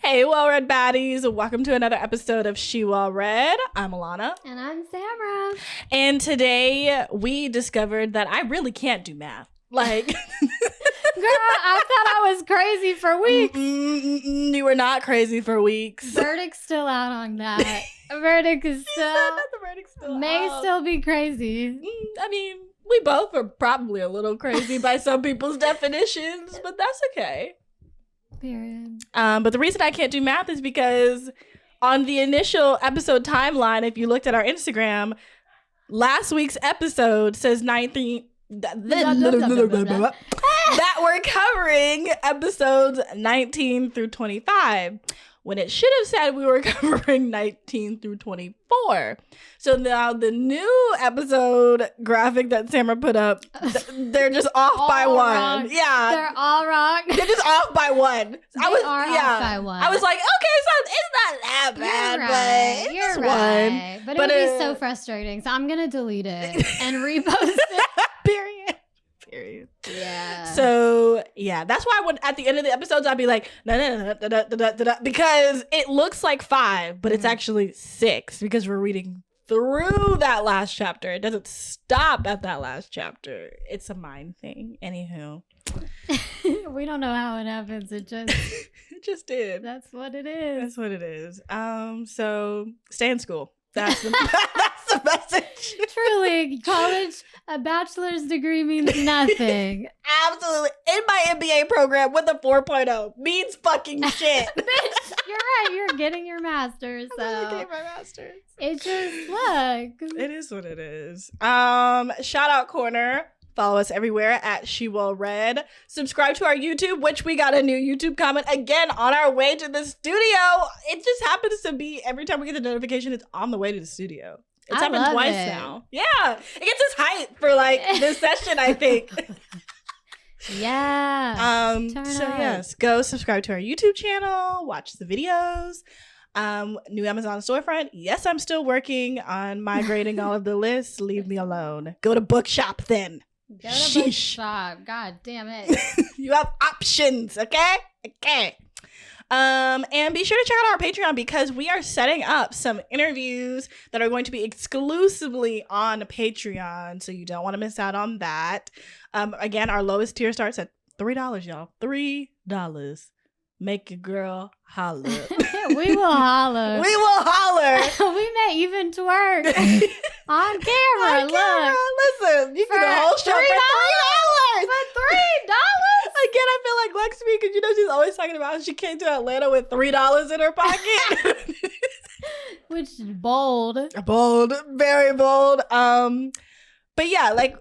Hey, Well Read Baddies. Welcome to another episode of She Well Read. I'm Alana. And I'm Samra. And today we discovered that I really can't do math. Like, girl, I thought I was crazy for weeks. You were not crazy for weeks. Verdict's still out on that. Verdict is The verdict's still may out. still be crazy. I mean, we both are probably a little crazy by some people's definitions, but that's okay. Period. But the reason I can't do math is because on the initial episode timeline, if you looked at our Instagram, last week's episode says 19 that we're covering episodes 19 through 25, when it should have said we were covering 19 through 24. So now the new episode graphic that Samra put up, they're just off by one. Wrong. Yeah. They're all wrong. They're just off by one. They are off by one. I was like, okay, so it's not that bad, but it's just one. But it would be so frustrating. So I'm going to delete it and repost it. Period. Yeah. So yeah, that's why when at the end of the episodes I'd be like, because it looks like 5, but it's actually 6 because we're reading through that last chapter. It doesn't stop at that last chapter. It's a mind thing. Anywho, we don't know how it happens. It just did. That's what it is. That's what it is. So stay in school. That's the message. Truly, college, a bachelor's degree means nothing. Absolutely. In my MBA program with a 4.0 means fucking shit. Bitch, you're right. You're getting your master's. So I'm gonna get my master's. It just, look. It is what it is. Shout out corner. Follow us everywhere at She Well Read. Subscribe to our YouTube, which we got a new YouTube comment again on our way to the studio. It just happens to be every time we get the notification, it's on the way to the studio. It's happened twice now. Yeah. It gets us hype for like this session, I think. Yeah. Yes, go subscribe to our YouTube channel, watch the videos. New Amazon storefront. Yes, I'm still working on migrating all of the lists. Leave me alone. Go to Bookshop then. Go to Bookshop. God damn it. You have options, okay? Okay. And be sure to check out our Patreon because we are setting up some interviews that are going to be exclusively on Patreon, so you don't want to miss out on that. Again, our lowest tier starts at $3, y'all. $3. Make your girl holler. We will holler. We will holler. We may even twerk on camera. Look. Listen, you can do a whole show for $3. For $3? Again, I feel like Lexmi, because you know she's always talking about how she came to Atlanta with $3 in her pocket. Which is bold. Bold, very bold. But yeah, like,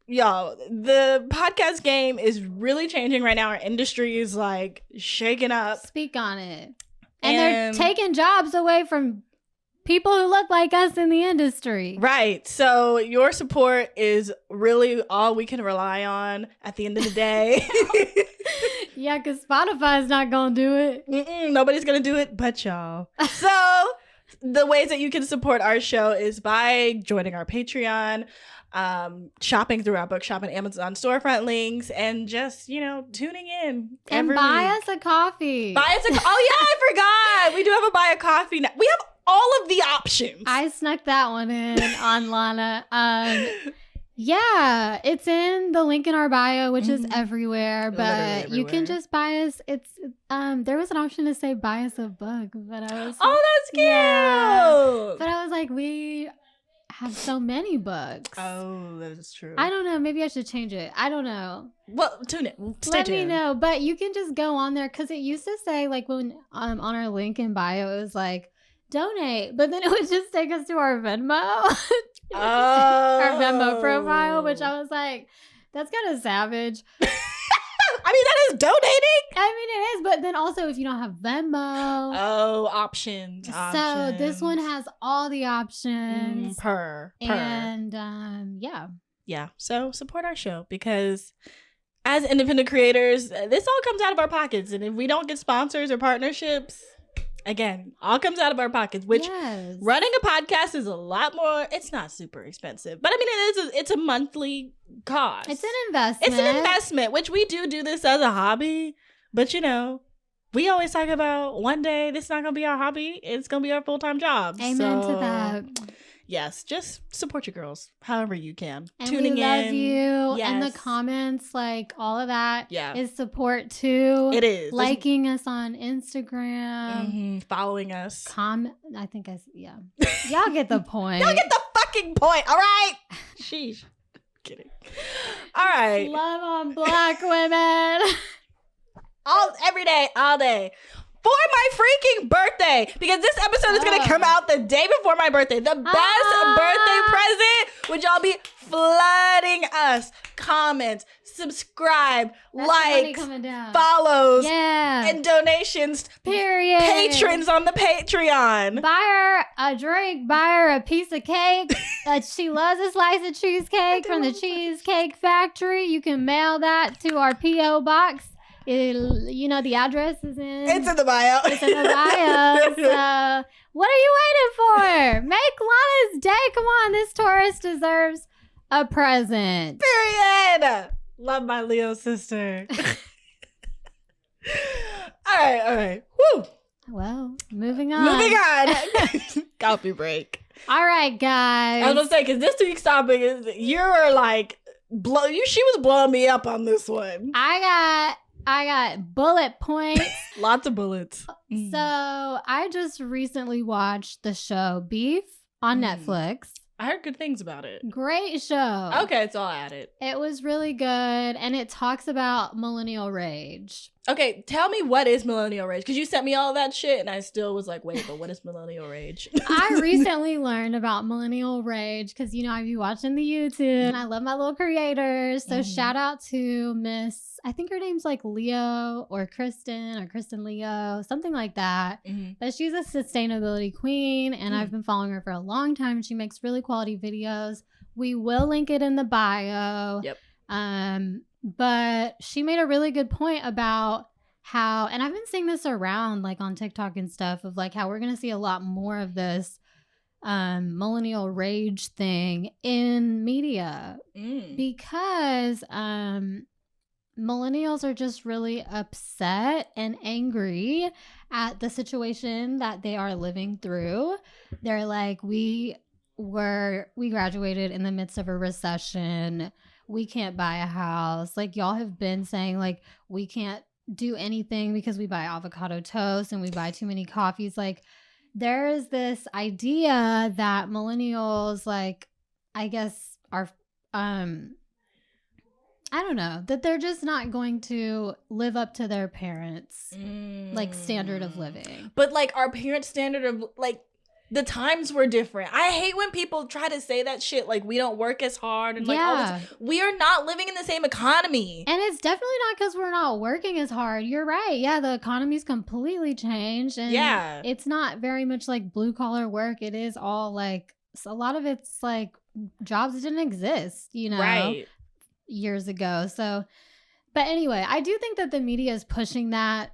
y'all, the podcast game is really changing right now. Our industry is like shaking up. Speak on it. And they're taking jobs away from people who look like us in the industry. Right. So your support is really all we can rely on at the end of the day. Yeah, because Spotify's not going to do it. Nobody's going to do it but y'all. So the ways that you can support our show is by joining our Patreon, shopping through our Bookshop and Amazon storefront links, and just, tuning in. And buy us a coffee. Oh, yeah, I forgot. We do have a buy a coffee now. We have all of the options. I snuck that one in on Lana. Yeah, it's in the link in our bio, which is everywhere, but you can just buy us. It's there was an option to say buy us a book, but I was that's cute. Yeah. But I was like, we have so many books. Oh, that is true. I don't know. Maybe I should change it. I don't know. Well, tune it. Let me know. But you can just go on there because it used to say like when on our link in bio, it was like donate, but then it would just take us to our Venmo. Our Venmo profile, which I was like, that's kind of savage. I mean, that is donating. I mean, it is, but then also if you don't have Venmo. Oh, options. So this one has all the options. Per. And yeah. Yeah. So support our show because as independent creators, this all comes out of our pockets. And if we don't get sponsors or partnerships, again, all comes out of our pockets, which running a podcast is a lot more. It's not super expensive, but I mean, it's a monthly cost. It's an investment. It's an investment, which we do this as a hobby, but we always talk about one day this is not gonna be our hobby, it's gonna be our full-time job. Amen So, to that. yes, just support your girls however you can. And Tuning we love in. you. Yes. And the comments, like all of that Yeah. is support too. It is. Liking us on Instagram. Following us. I think yeah. Y'all get the point. Y'all get the fucking point, all right? Sheesh. Kidding. All right. Love on Black women. Every day, all day. For my freaking birthday, because this episode is going to come out the day before my birthday. The best birthday present would y'all be flooding us. Comments, subscribe, That's the money likes, coming down. follows, Yeah. and donations. Period. Patrons on the Patreon. Buy her a drink. Buy her a piece of cake. She loves a slice of cheesecake from the Cheesecake Factory. You can mail that to our P.O. box. The address is in. It's in the bio. It's in the bio. So, what are you waiting for? Make Lana's day. Come on, this tourist deserves a present. Period. Love my Leo sister. All right. Woo. Well, moving on. Moving on. Coffee break. All right, guys. I was gonna say, because this week's topic is you're like she was blowing me up on this one. I got bullet points. Lots of bullets. So I just recently watched the show Beef on Netflix. I heard good things about it. Great show. Okay, so I'll add it. It was really good, and it talks about millennial rage. Okay, tell me what is millennial rage? Because you sent me all that shit, and I still was like, wait, but what is millennial rage? I recently learned about millennial rage because, I be watching the YouTube, and I love my little creators. So shout out to Miss, I think her name's like Leo or Kristen Leo, something like that. But she's a sustainability queen, and I've been following her for a long time. She makes really quality videos. We will link it in the bio. Yep. But she made a really good point about how, and I've been seeing this around like on TikTok and stuff, of like how we're going to see a lot more of this millennial rage thing in media because millennials are just really upset and angry at the situation that they are living through. They're like, we graduated in the midst of a recession. We can't buy a house. Like, y'all have been saying, like, we can't do anything because we buy avocado toast and we buy too many coffees. Like, there is this idea that millennials, like, I guess are, I don't know, that they're just not going to live up to their parents' like standard of living. But like our parents' standard of like, the times were different. I hate when people try to say that shit, like we don't work as hard and like all this. We are not living in the same economy. And it's definitely not because we're not working as hard. You're right. Yeah, the economy's completely changed. And it's not very much like blue collar work. It is all like, a lot of it's like jobs that didn't exist, right, years ago. So, but anyway, I do think that the media is pushing that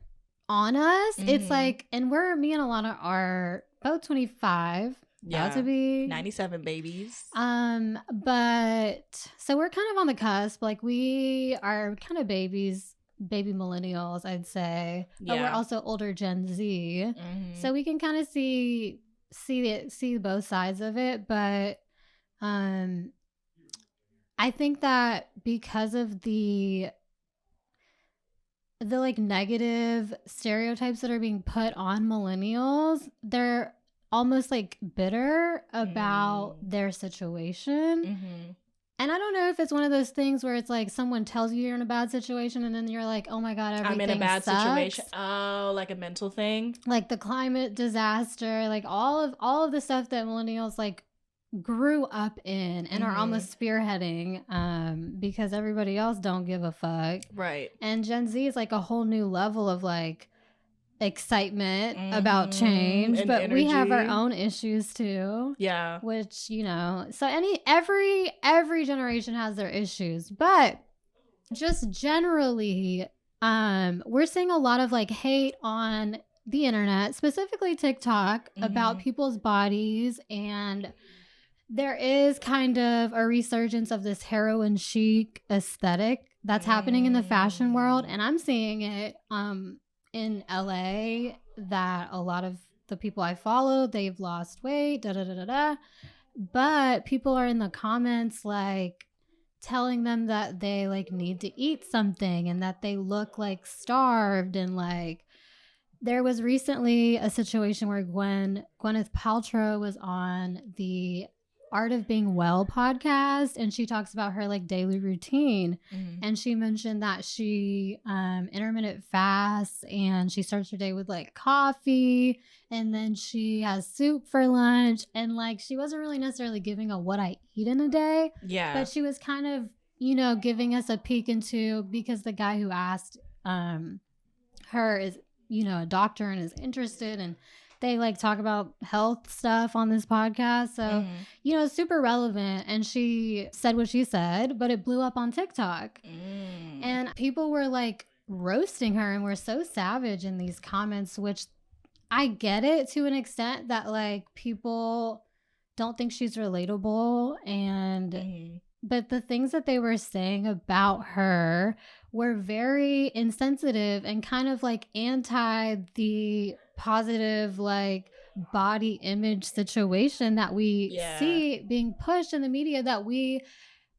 on us. It's like, and me and Alana are both 25. About to be 97 babies. But so we're kind of on the cusp. Like, we are kind of baby millennials, I'd say. But we're also older Gen Z. So we can kind of see both sides of it. But I think that because of the like negative stereotypes that are being put on millennials, they're almost like bitter about their situation. And I don't know if it's one of those things where it's like someone tells you you're in a bad situation and then you're like, oh my God, everything I'm in a bad sucks. situation. Oh, like a mental thing. Like the climate disaster, like all of the stuff that millennials like grew up in and are almost spearheading because everybody else don't give a fuck. Right. And Gen Z is like a whole new level of like excitement about change, and but energy. We have our own issues too. Yeah. Which, so every generation has their issues, but just generally we're seeing a lot of like hate on the internet, specifically TikTok, about people's bodies, and there is kind of a resurgence of this heroin chic aesthetic that's happening in the fashion world, and I'm seeing it in LA that a lot of the people I follow, they've lost weight, da da da da da. But people are in the comments like telling them that they like need to eat something and that they look like starved. And like there was recently a situation where Gwyneth Paltrow was on the Art of Being Well podcast, and she talks about her like daily routine. And she mentioned that she intermittent fasts, and she starts her day with like coffee, and then she has soup for lunch, and like she wasn't really necessarily giving a what I eat in a day, but she was kind of, you know, giving us a peek into, because the guy who asked her is, you know, a doctor and is interested, and they like talk about health stuff on this podcast. So, you know, super relevant. And she said what she said, but it blew up on TikTok. And people were like roasting her and were so savage in these comments, which I get it to an extent that like people don't think she's relatable. And but the things that they were saying about her were very insensitive and kind of like anti the positive like body image situation that we see being pushed in the media, that we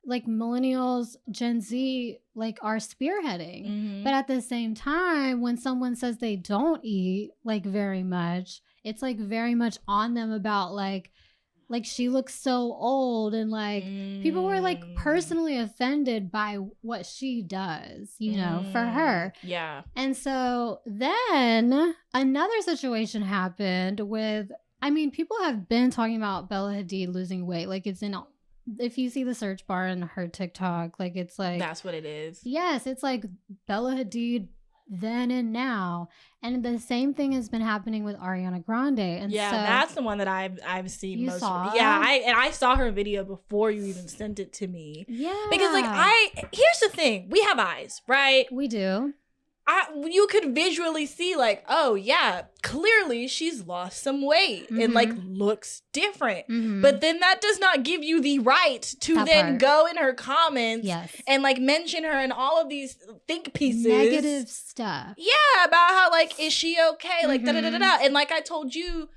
like millennials, Gen Z like are spearheading. But at the same time, when someone says they don't eat like very much, it's like very much on them about like she looks so old, and like people were like personally offended by what she does, you know, for her. Yeah. And so then another situation happened with, I mean, people have been talking about Bella Hadid losing weight. Like it's in, if you see the search bar in her TikTok, like it's like, that's what it is. Yes. It's like Bella Hadid then and now, and the same thing has been happening with Ariana Grande. And yeah, so, that's the one that I've seen you most. Saw? Yeah, I saw her video before you even sent it to me. Yeah, because like here's the thing, we have eyes, right? We do. You could visually see like, oh yeah, clearly she's lost some weight and like looks different. But then that does not give you the right to that then go in her comments and like mention her in all of these think pieces. Negative stuff. Yeah, about how like, is she okay? Like da da da da da. And like I told you,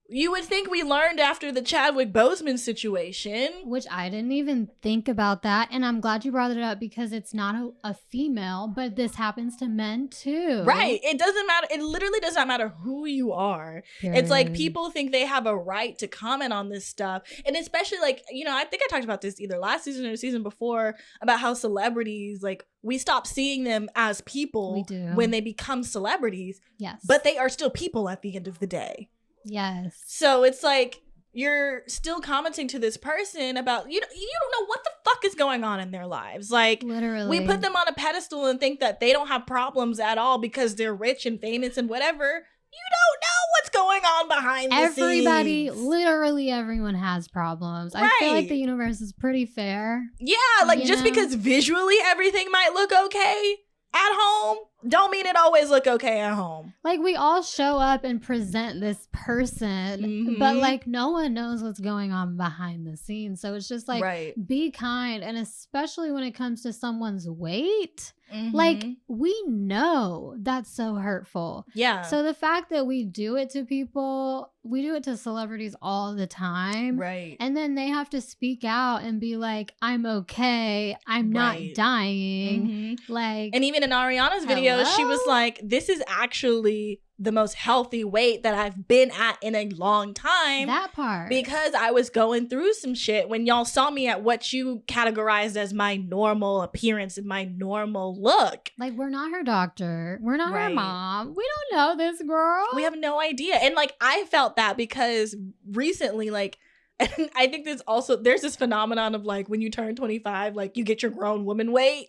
you would think we learned after the Chadwick Boseman situation. Which I didn't even think about that. And I'm glad you brought it up, because it's not a female, but this happens to men too. Right. It doesn't matter. It literally does not matter who you are. Period. It's like people think they have a right to comment on this stuff. And especially like, you know, I think I talked about this either last season or the season before about how celebrities, like we stop seeing them as people when they become celebrities. Yes. But they are still people at the end of the day. Yes. So it's like you're still commenting to this person about you don't know what the fuck is going on in their lives. Like literally, we put them on a pedestal and think that they don't have problems at all because they're rich and famous and whatever. You don't know what's going on behind the scenes. Everybody, literally everyone has problems. Right. I feel like the universe is pretty fair. Yeah, like just because visually everything might look okay at home, don't mean it always look okay at home. Like we all show up and present this person, but like no one knows what's going on behind the scenes. So it's just like, be kind. And especially when it comes to someone's weight, like we know that's so hurtful. Yeah. So the fact that we do it to people, we do it to celebrities all the time. Right. And then they have to speak out and be like, I'm okay. I'm not dying. Like, and even in Ariana's video, she was like, this is actually the most healthy weight that I've been at in a long time. That part. Because I was going through some shit when y'all saw me at what you categorized as my normal appearance and my normal look. Like, we're not her doctor. We're not her mom. We don't know this girl. We have no idea. And like, I felt that because recently, like, and I think there's this phenomenon of like, when you turn 25, like you get your grown woman weight.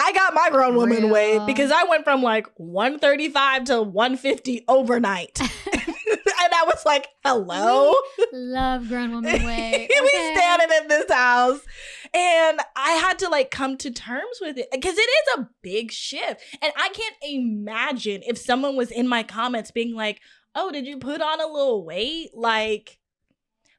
I got my grown woman weight because I went from like 135 to 150 overnight. And I was like, hello? We love grown woman weight. We standing in this house. And I had to like come to terms with it because it is a big shift. And I can't imagine if someone was in my comments being like, oh, did you put on a little weight? Like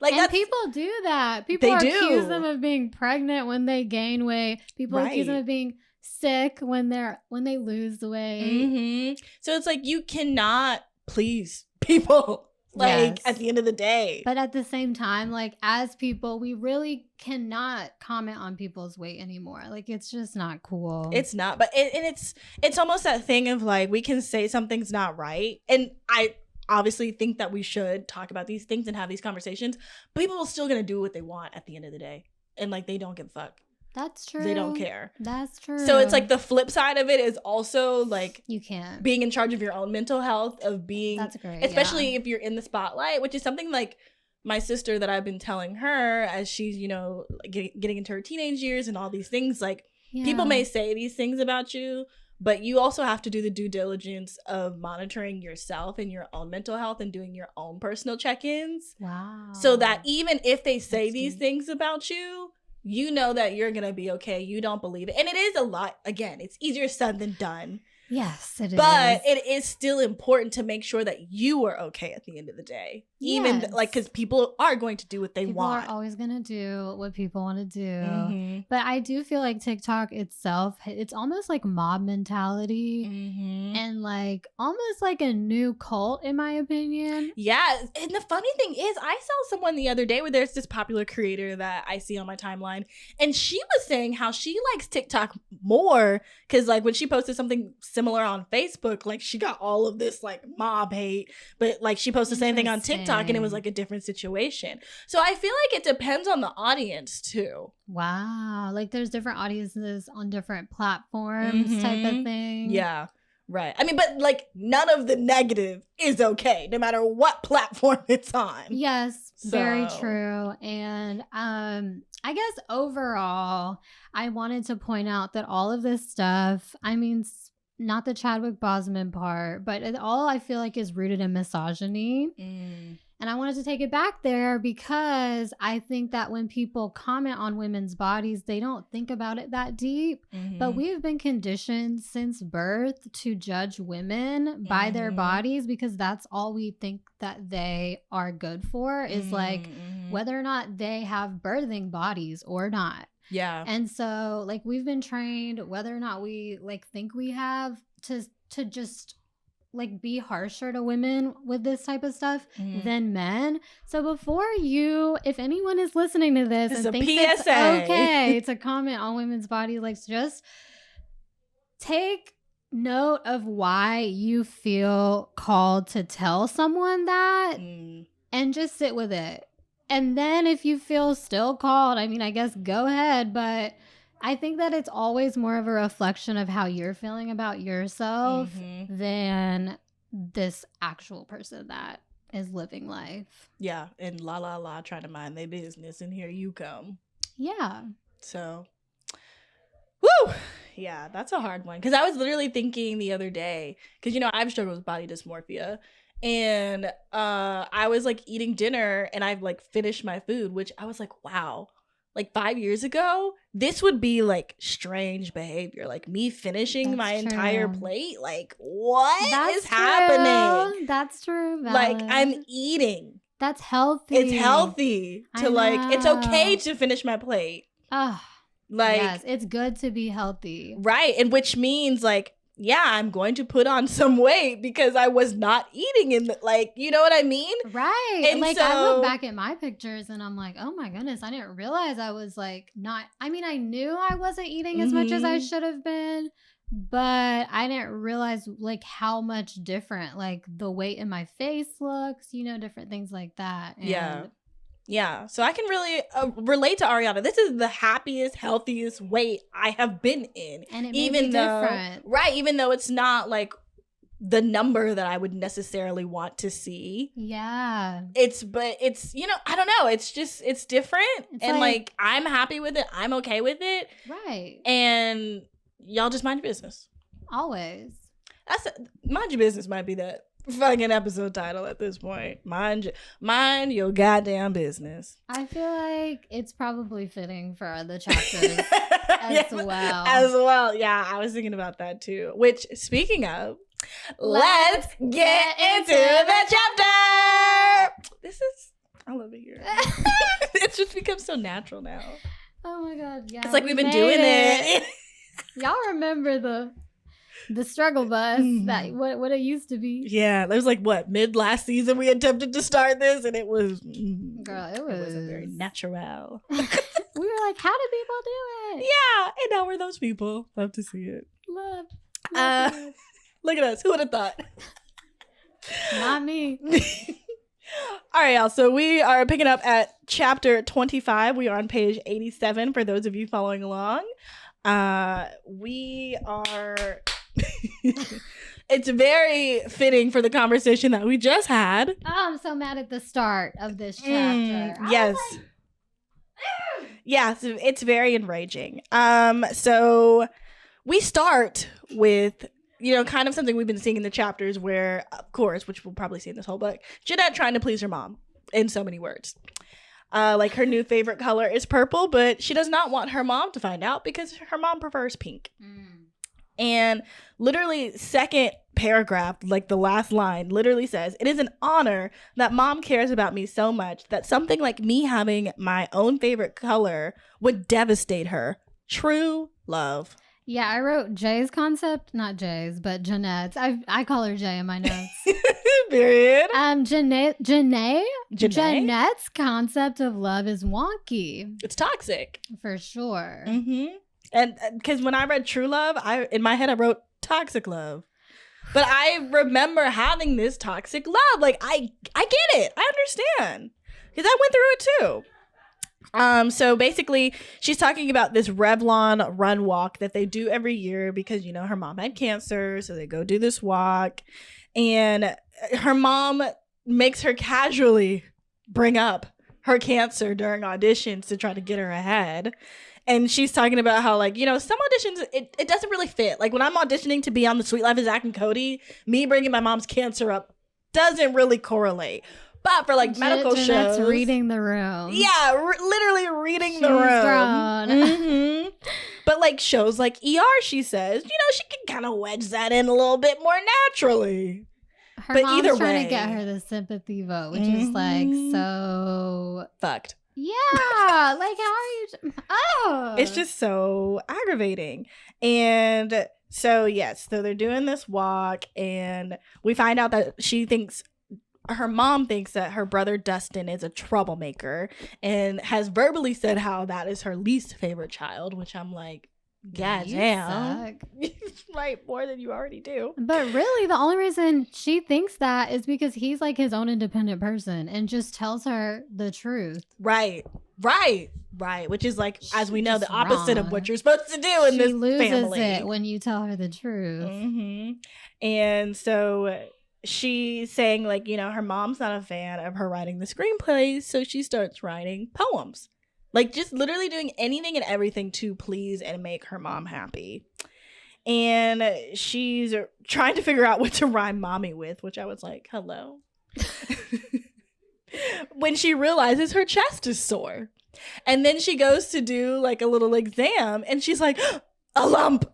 and people do that. People accuse them of being pregnant when they gain weight. People accuse them of being sick when they lose the weight. So it's like you cannot please people. Like, Yes. at the end of the day. But at the same time, like, as people, we really cannot comment on people's weight anymore. Like, it's just not cool. It's not. But it's almost that thing of, like, we can say something's not right. And I obviously think that we should talk about these things and have these conversations. But people are still going to do what they want at the end of the day. And, like, they don't give a fuck. That's true. They don't care. That's true. So it's like the flip side of it is also, like, you can't. being in charge of your own mental health, of being, That's great. especially if you're in the spotlight, which is something like my sister that I've been telling her as she's, you know, getting into her teenage years and all these things. Like, people may say these things about you, but you also have to do the due diligence of monitoring yourself and your own mental health and doing your own personal check-ins. Wow. So that even if they say That's these deep. things about you, you know that you're going to be okay. You don't believe it. And it is a lot. Again, it's easier said than done. Yes, it is. But it is still important to make sure that you are okay at the end of the day. Even Yes. like, because people are going to do what they people want. are always going to do what people want to do. Mhm. But I do feel like TikTok itself, it's almost like mob mentality Mhm. and like almost like a new cult, in my opinion. Yeah. And the funny thing is, I saw someone the other day where there's this popular creator that I see on my timeline. And she was saying how she likes TikTok more because, like, when she posted something similar on Facebook, like, she got all of this, like, mob hate. But, like, she posted the same thing on TikTok and it was, like, a different situation. So I feel like it depends on the audience, too. Wow. Like there's different audiences on different platforms type of Mhm. thing. Yeah. Right. I mean, but, like, none of the negative is okay, no matter what platform it's on. Yes, very So- true. And I guess overall, I wanted to point out that all of this stuff, I mean, not the Chadwick Boseman part, but it all I feel like is rooted in misogyny. And I wanted to take it back there because I think that when people comment on women's bodies, they don't think about it that deep. But we've been conditioned since birth to judge women by their Mhm. bodies because that's all we think that they are good for is like whether or not they have birthing bodies or not. Yeah. And so like we've been trained whether or not we like think we have to just like be harsher to women with this type of stuff than men. So before you, if anyone is listening to this This is and a thinks it's PSA. okay to comment on women's bodies, like just take note of why you feel called to tell someone that and just sit with it. And then if you feel still called, I mean, I guess go ahead, but I think that it's always more of a reflection of how you're feeling about yourself than this actual person that is living life. Yeah. And la trying to mind their business, and here you come. Yeah. So, woo! Yeah, that's a hard one. Because I was literally thinking the other day, because, you know, I've struggled with body dysmorphia. And I was, like, eating dinner, and I've, like, finished my food, which I was like, wow. Like 5 years ago, this would be like strange behavior. Like me finishing my That's entire true. plate. Like, what is true. happening? That's true. Like, Valid. I'm eating. That's healthy. It's healthy to I like, it's okay know. to finish my plate. Oh, Like, yes, it's good to be healthy. right. And which means like, yeah, I'm going to put on some weight because I was not eating in the, like, you know what I mean? Right. And Like I so- look back at my pictures and I'm like, oh my goodness, I didn't realize I was like not, I mean, I knew I wasn't eating as much as I Mhm. should have been, but I didn't realize like how much different like the weight in my face looks, you know, different things like that. And Yeah. Yeah. So I can really relate to Ariana. This is the happiest, healthiest weight I have been in. And it may Even be though, different. right, even though it's not like the number that I would necessarily want to see. Yeah. But it's, you know, I don't know. It's just, it's different. It's and like- like, I'm happy with it. I'm okay with it. Right. And y'all just mind your business. Always. Mind your business might be that fucking episode title at this point. Mind your goddamn business. I feel like it's probably fitting for the chapters Yes, well. As well. Yeah, I was thinking about that too. Which, speaking of, let's get into the chapter. I love it here. It's just become so natural now. Oh my god, yeah. It's like we we've been made doing it. Y'all remember the struggle bus that what it used to be? Yeah, it was like what, mid last season we attempted to start this, and it was Girl, it wasn't very natural. We were like, how do people do it? Yeah, and now we're those people. Love to see it. Love. Look at us. Who would have thought? Not me. All right, y'all. So we are picking up at chapter 25. We are on page 87 for those of you following along. We are. It's very fitting for the conversation that we just had. Oh, I'm so mad at the start of this chapter. Yes. Yeah, so it's very enraging. So we start with, kind of something we've been seeing in the chapters where, of course, which we'll probably see in this whole book, Jeanette trying to please her mom in so many words. Like her new favorite color is purple, but she does not want her mom to find out because her mom prefers pink. And literally second paragraph, like the last line, literally says, "It is an honor that mom cares about me so much that something like me having my own favorite color would devastate her. True love." Yeah, I wrote Jay's concept, not Jay's, but Jeanette's. I call her Jay in my notes. Period. Jeanette's concept of love is wonky. It's toxic. For sure. Mm-hmm. And because when I read True Love, in my head I wrote toxic love. But I remember having this toxic love. Like, I get it. I understand. Because I went through it too. So basically, she's talking about this Revlon run walk that they do every year because, her mom had cancer. So they go do this walk. And her mom makes her casually bring up her cancer during auditions to try to get her ahead. And she's talking about how, like, some auditions, it doesn't really fit. Like, when I'm auditioning to be on The Sweet Life of Zack and Cody, me bringing my mom's cancer up doesn't really correlate. But for, like, medical Jeanette's shows. reading the room. Yeah, literally reading the room. Mm-hmm. But, like, shows like ER, she says, she can kind of wedge that in a little bit more naturally. Her but mom's either trying way, to get her the sympathy vote, which is, like, so... fucked. Yeah, like, how are you... Oh! It's just so aggravating. And so, yes, so they're doing this walk, and we find out that her mom thinks that her brother Dustin is a troublemaker and has verbally said how that is her least favorite child, which I'm like, God damn. Right, more than you already do. But really, the only reason she thinks that is because he's like his own independent person and just tells her the truth. Right. Which is like, as we know, the opposite of what you're supposed to do in this family. She loses it when you tell her the truth. Mm-hmm. And so she's saying, like, her mom's not a fan of her writing the screenplays, so she starts writing poems. Like, just literally doing anything and everything to please and make her mom happy. And she's trying to figure out what to rhyme mommy with, which I was like, hello? When she realizes her chest is sore. And then she goes to do, like, a little exam, and she's like, a lump.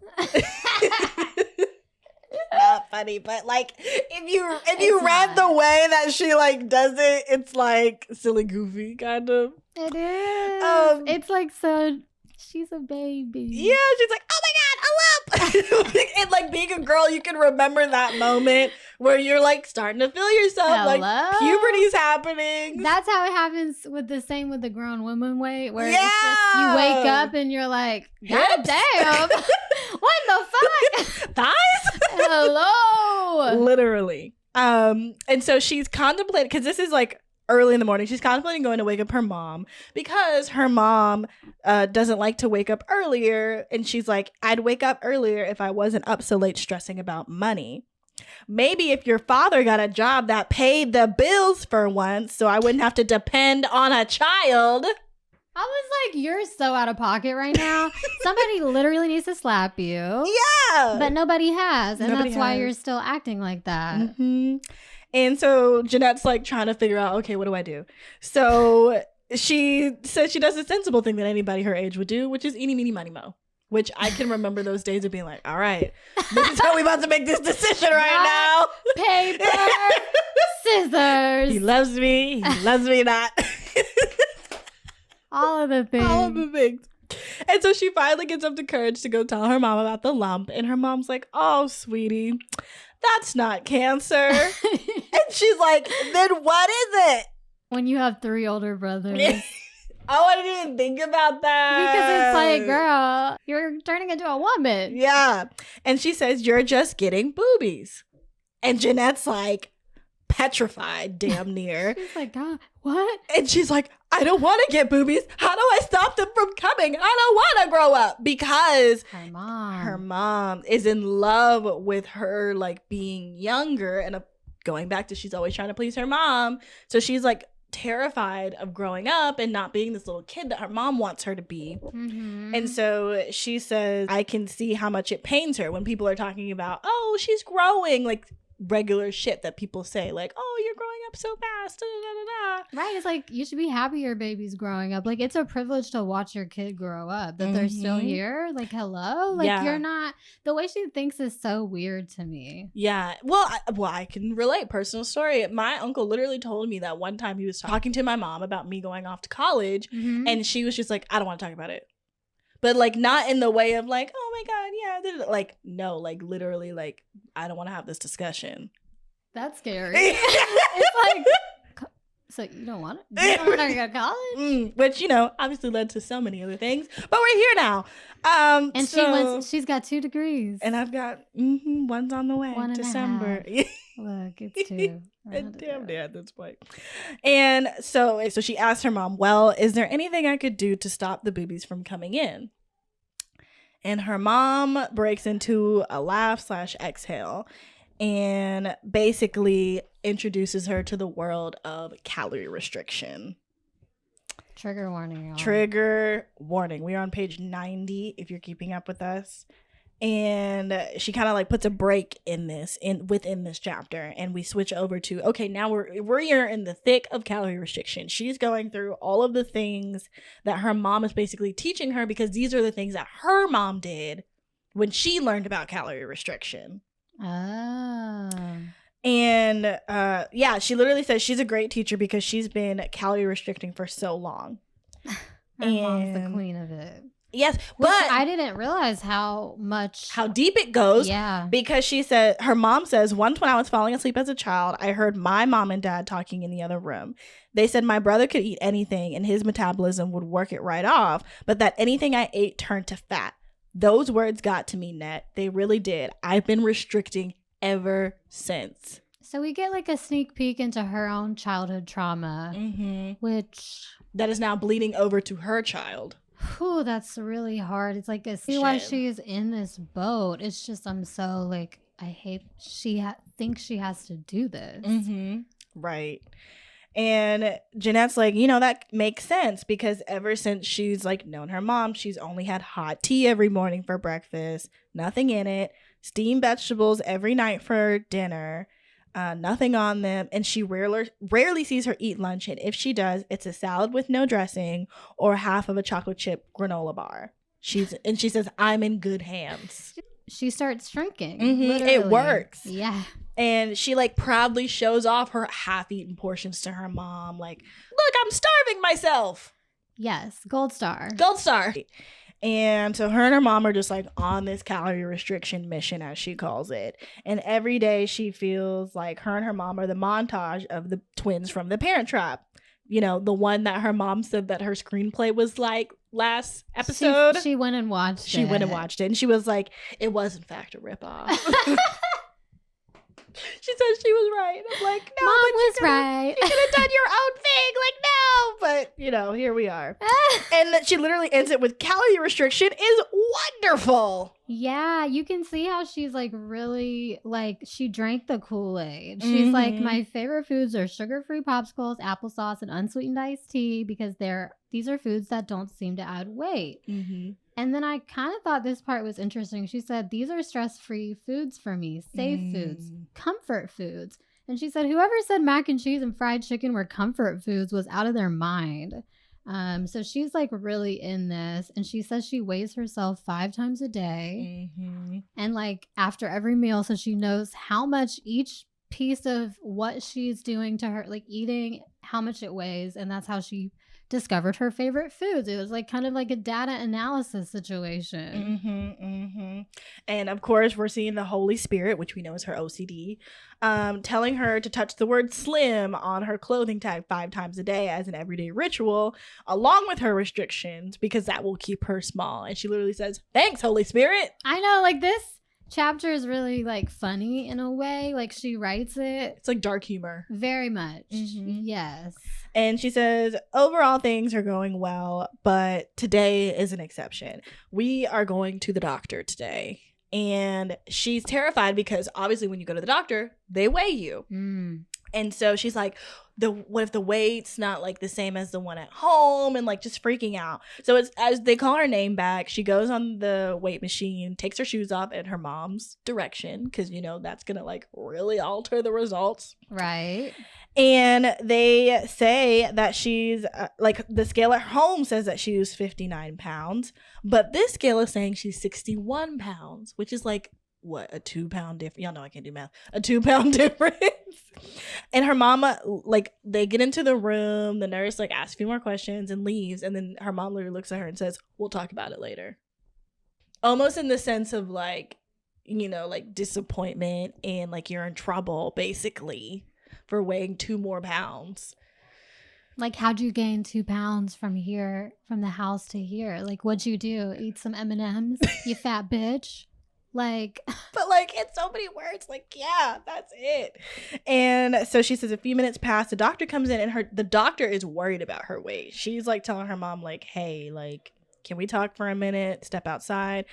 Not funny, but, like, if you read the way that she, like, does it, it's, like, silly goofy, kind of. It is. It's like, so she's a baby. Yeah, she's like, oh my God, a lump. And like being a girl, you can remember that moment where you're like starting to feel yourself. Hello? Like puberty's happening. That's how it happens with the grown woman weight, where it's just, you wake up and you're like, God damn. What the fuck? Thighs? Hello. Literally. And so she's contemplating, because this is like early in the morning, she's contemplating going to wake up her mom because her mom doesn't like to wake up earlier. And she's like, I'd wake up earlier if I wasn't up so late stressing about money. Maybe if your father got a job that paid the bills for once, so I wouldn't have to depend on a child. I was like, you're so out of pocket right now. Somebody literally needs to slap you. Yeah. But nobody has. And Nobody that's why has. you're still acting like that. Mm-hmm. And so Jeanette's like trying to figure out, okay, what do I do? So she says she does a sensible thing that anybody her age would do, which is eeny, meeny, miny, mo. Which I can remember those days of being like, all right, this is how we about to make this decision right now. Paper, scissors. He loves me. He loves me not. All of the things. All of the things. And so she finally gets up the courage to go tell her mom about the lump. And her mom's like, oh, sweetie, that's not cancer. And she's like, then what is it? When you have 3 older brothers. Oh, I didn't even think about that. Because it's like, girl, you're turning into a woman. Yeah. And she says, you're just getting boobies. And Jeanette's like petrified, damn near. She's like, God, what? And she's like, I don't want to get boobies. How do I stop them from coming? I don't want to grow up. Because her mom is in love with her, like, being younger. And going back to she's always trying to please her mom. So she's like terrified of growing up and not being this little kid that her mom wants her to be. And so she says, I can see how much it pains her when people are talking about, oh, she's growing, like regular shit that people say, like, oh, you're growing up so fast, da, da, da, da. Right, it's like you should be happy your baby's growing up. Like, it's a privilege to watch your kid grow up, that they're still here. Like, hello, like you're not. The way she thinks is so weird to me. Yeah, well, I can relate. Personal story. My uncle literally told me that one time he was talking to my mom about me going off to college, and she was just like, I don't want to talk about it. But, like, not in the way of, like, oh, my God, yeah. Like, no, like, literally, like, I don't want to have this discussion. That's scary. It's like, so you don't want it? You don't want to go to college? Which, you know, obviously led to so many other things. But we're here now. And she's got 2 degrees. And I've got, one's on the way. 1.5. December. Look, it's 2. Damn near at this point. And so she asked her mom, well, is there anything I could do to stop the boobies from coming in? And her mom breaks into a laugh/exhale and basically introduces her to the world of calorie restriction. Trigger warning, y'all. Trigger warning. We are on page 90 if you're keeping up with us. And she kind of like puts a break in this within this chapter, and we switch over to, okay, now we're here in the thick of calorie restriction. She's going through all of the things that her mom is basically teaching her, because these are the things that her mom did when she learned about calorie restriction. Oh. And yeah, she literally says she's a great teacher because she's been calorie restricting for so long. Her mom's the queen of it. Yes, but but I didn't realize how deep it goes. Yeah. Because she said, her mom says, once when I was falling asleep as a child, I heard my mom and dad talking in the other room. They said my brother could eat anything and his metabolism would work it right off, but that anything I ate turned to fat. Those words got to me, Net. They really did. I've been restricting ever since. So we get like a sneak peek into her own childhood trauma, which that is now bleeding over to her child. Whew, that's really hard. It's like, see why she's in this boat. It's just, I'm so like, I hate she thinks she has to do this. Right. And Jeanette's like, you know, that makes sense, because ever since she's like known her mom, she's only had hot tea every morning for breakfast, nothing in it, steamed vegetables every night for dinner, nothing on them, and she rarely sees her eat lunch, and if she does, it's a salad with no dressing or half of a chocolate chip granola bar. She says, I'm in good hands. She starts shrinking. It works. Yeah. And she like proudly shows off her half-eaten portions to her mom, like, look, I'm starving myself. Yes, gold star. And so her and her mom are just like on this calorie restriction mission, as she calls it. And every day she feels like her and her mom are the montage of the twins from The Parent Trap. You know, the one that her mom said that her screenplay was like last episode. She went and watched it. She went and watched it. And she was like, it was in fact a ripoff. She said she was right. I'm like, no, Mom was right. You could have done your own thing. Like, no. But, you know, here we are. And she literally ends it with calorie restriction is wonderful. Yeah, you can see how she's like really like she drank the Kool-Aid. She's like, my favorite foods are sugar-free popsicles, applesauce, and unsweetened iced tea, because these are foods that don't seem to add weight. And then I kind of thought this part was interesting. She said, these are stress-free foods for me, safe foods, comfort foods. And she said, whoever said mac and cheese and fried chicken were comfort foods was out of their mind. So she's like really in this, and she says she weighs herself 5 times a day and like after every meal, so she knows how much each piece of what she's doing to her, like eating, how much it weighs, and that's how she discovered her favorite foods. It was like kind of like a data analysis situation. And of course, we're seeing the Holy Spirit, which we know is her OCD, telling her to touch the word slim on her clothing tag 5 times a day as an everyday ritual, along with her restrictions, because that will keep her small. And she literally says, "Thanks, Holy Spirit." I know, like this chapter is really like funny in a way. Like she writes it. It's like dark humor. Very much. Yes. And she says, overall things are going well, but today is an exception. We are going to the doctor today. And she's terrified because obviously when you go to the doctor, they weigh you. And so she's like, what if the weight's not like the same as the one at home, and like just freaking out. So it's as they call her name back, she goes on the weight machine, takes her shoes off in her mom's direction, because you know that's gonna like really alter the results. Right. And they say that she's like the scale at home says that she was 59 pounds, but this scale is saying she's 61 pounds, which is like what, a 2 pound difference. Y'all know I can't do math. A 2 pound difference. And her mama, like, they get into the room, the nurse like asks a few more questions and leaves, and then her mom literally looks at her and says, "We'll talk about it later." Almost in the sense of like, you know, like disappointment and like you're in trouble basically for weighing 2 more pounds. Like, how'd you gain 2 pounds from here, from the house to here? Like, what'd you do? Eat some M&Ms, you fat bitch? Like, but like in so many words, like, yeah, that's it. And so she says a few minutes pass, the doctor comes in, and the doctor is worried about her weight. She's like telling her mom, like, hey, like, can we talk for a minute? Step outside.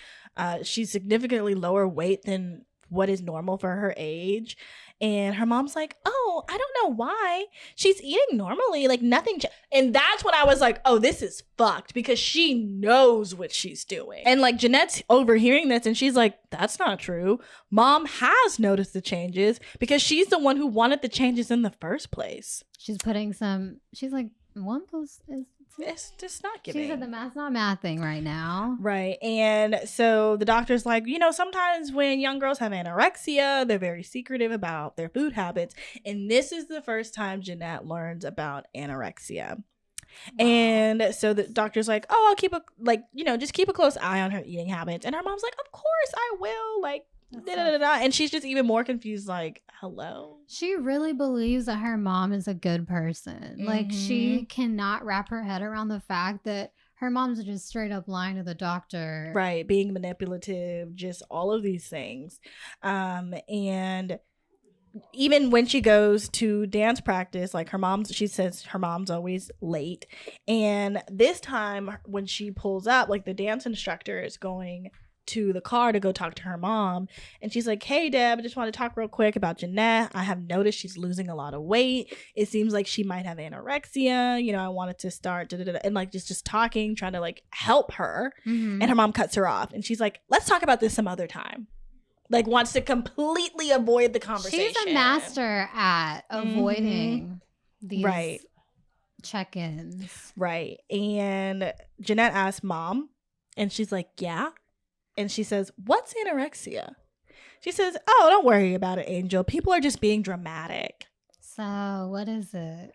She's significantly lower weight than what is normal for her age. And her mom's like, "Oh, I don't know why. She's eating normally, like nothing." And that's when I was like, oh, this is fucked, because she knows what she's doing. And like Jeanette's overhearing this, and she's like, that's not true. Mom has noticed the changes because she's the one who wanted the changes in the first place. she's putting some, she's like, 1 plus is, It's just not giving. she said the math's not mathing right now. Right. And so the doctor's like, you know, sometimes when young girls have anorexia, they're very secretive about their food habits. And this is the first time Jeanette learns about anorexia. Wow. And so the doctor's like, oh, I'll keep just keep a close eye on her eating habits. And her mom's like, of course I will. Like, and she's just even more confused, like, hello. She really believes that her mom is a good person. Like, she cannot wrap her head around the fact that her mom's just straight up lying to the doctor. Right. Being manipulative, just all of these things. And even when she goes to dance practice, like she says her mom's always late. And this time when she pulls up, like the dance instructor is going to the car to go talk to her mom, and she's like, hey Deb, I just want to talk real quick about Jeanette. I have noticed she's losing a lot of weight. It seems like she might have anorexia. You know, I wanted to start and like just talking, trying to like help her. And her mom cuts her off, and she's like, let's talk about this some other time. Like, wants to completely avoid the conversation. She's a master at avoiding these check-ins. Right. And Jeanette asks mom, and she's like, yeah. And she says, what's anorexia? She says, oh, don't worry about it, Angel. People are just being dramatic. So what is it?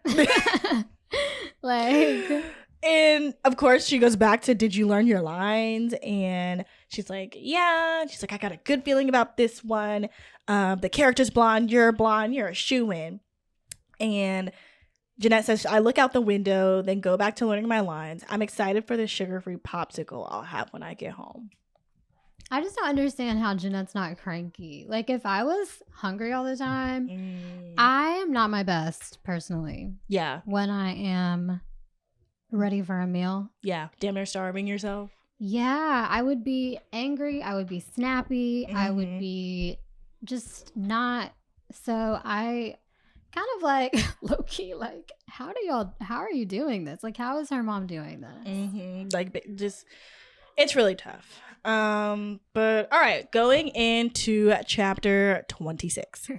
Like, and of course she goes back to, did you learn your lines? And she's like, yeah. She's like, I got a good feeling about this one. The character's blonde, you're a shoo-in. And Jeanette says, I look out the window, then go back to learning my lines. I'm excited for the sugar-free popsicle I'll have when I get home. I just don't understand how Jeanette's not cranky. Like, if I was hungry all the time, I am not my best, personally. Yeah. When I am ready for a meal. Yeah. Damn near starving yourself. Yeah. I would be angry. I would be snappy. I would be just not. So I kind of like low-key, like, how are you doing this? Like, how is her mom doing this? Like, just, it's really tough. But all right, going into chapter 26.